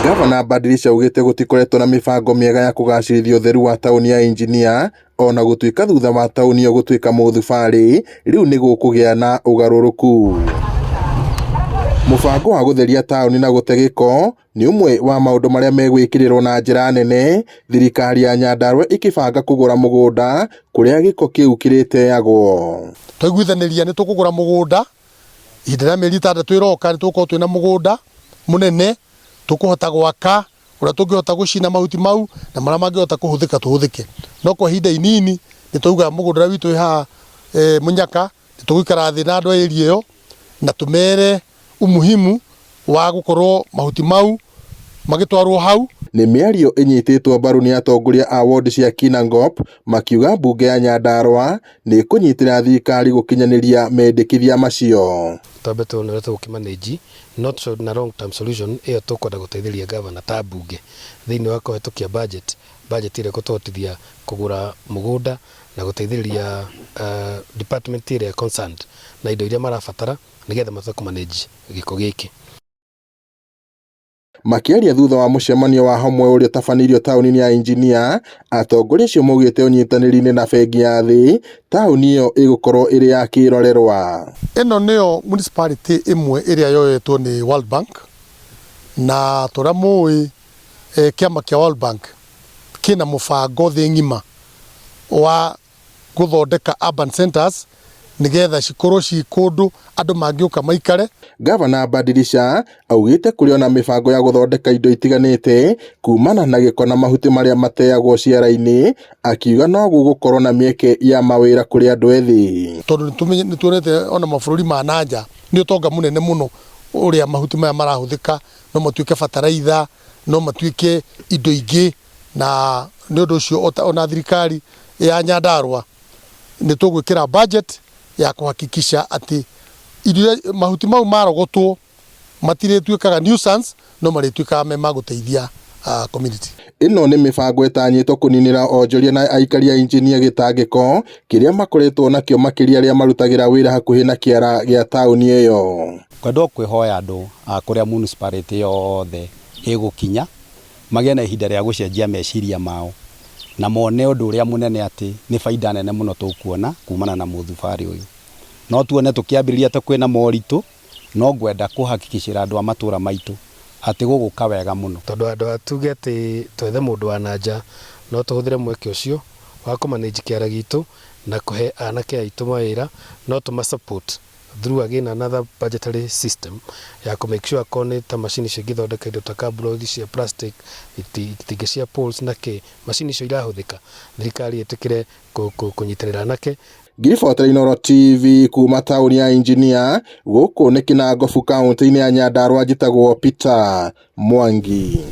Gavana Badilisha ugite gutikoretwo na mĩbango miega ya kugacirithia utheru wa tauni ya Engineer ona gutuika thutha wa tauni yo gutuika mũthubarĩ riu ni gukugia na ugaruruku. Mũbango wa gutheria tauni na gũte gĩko ni umwe wa maundu maria megwĩkĩrĩrwo na njĩra nene thirikari ya Nyandarua ikibanga kugura mũgũnda kuria gĩko kĩu kĩrĩteagwo. Twaiguithaniria ni tukugura mũgũnda ihinda rĩa mĩeri 6 iroka ni tukorwo twina mũgũnda munene tukuhota gwaka uria tungihota gucina mahuti mau na maria mangihota kuhuthika tuhuthike. No kwa ihinda inini ni tuuga mũgũnda witu ha Munyaka ni tugikara thi na andu a area iyo na tumere umuhimu wa gukorwo mahuti mau magitwarwo hau. Ni mĩario ĩnyitĩtwo mbaru ni atongoria a ward cia Kinangop makiuga mbunge ya Nyandarua ni kunyitira thirikari gukinyaniria mendekithia macio. Twambe tuonete gukimanage not short na long term solution iyo tukwenda guteithĩria governor ta mbunge thiini wa kuhetũkia budget ile gutotithia kugura mũgũnda na guteithĩria department ile concerned na indo iria marabatara nigetha mathoko manage giko giki. Makiaria thutha wa mũcemanio wa hamwe uria tabanirio tauni ya Engineer, atongoria acio maugite unyitanĩri-inĩ na bengi ya thĩ tauni iyo igukorwo iri ya kirorerwa. Ino niyo municipality imwe iria yoyetwo ni World Bank na tora mui kiama kia World Bank kina mũbango thĩ ng'ima wa guthondeka urban centers nigetha cikorwo ci kundu andu mangiuka maikare. Gavana Badilisha augite kuri ona mĩbango ya guthondeka indo itiganite kumana na gĩko na mahuti maria mateagwo ciara-ini, akiuga no gugukorwo na mieke ya mawira kuri andu ethi. Tondu ni tuonete ona mabũrũri ma nanja ni utonga munene muno uria mahuti maya marahuthika, no matuike bataraitha, no matuike indo ingĩ, na ni undu ucio ona thirikari ya Nyandarua ni tugwikira budget ya kuhakikisha ati irio mahuti mau marogotwo matirĩtuĩkaga nuisance no marĩtuĩkaga me maguteithia community. Ino ni mĩbango ĩtanyĩtwo kũninĩra onjoria na aikari a Engineer gĩtangĩko kĩrĩa makoretwo nakĩo makĩria arĩa marutagĩra wĩra hakuhĩ na kĩara gĩa tauni ĩyo. Kwendwo kwĩhoya andũ kũrĩa municipality yothe ĩgũkinya magĩe na ihinda rĩa gũcenjia meciria mao na mone ũndũ ũrĩa mũnene atĩ nĩ faida nene mũno tũkuona kumana na mũthubarĩ ũyũ. No tuone tukiambĩrĩria ta kwĩna moritũ, no ngwenda kuhakikishira andũ a matũra maitũ atĩ gũgũka wega mũno. Tondũ andũ atuge atĩ twethe mũndũ wa nanja no tũhũthĩre mweke ũcio wa kũmanage kĩara gitũ na kũhe anake aitũ mawĩra, no tũmasupport through again another budgetary system ya ku make sure kone ta machine cigithondeka indo ta cardboard cia plastic itingĩ cia poles na ke machine icio irahuthika thirikari itikire kunyitirira anake. Ngiribotere Inooro TV kuma tauni ya Engineer gũkũ nĩ Kinangop kaunti-inĩ ya Nyandarua njĩtagwo Peter Mwangi.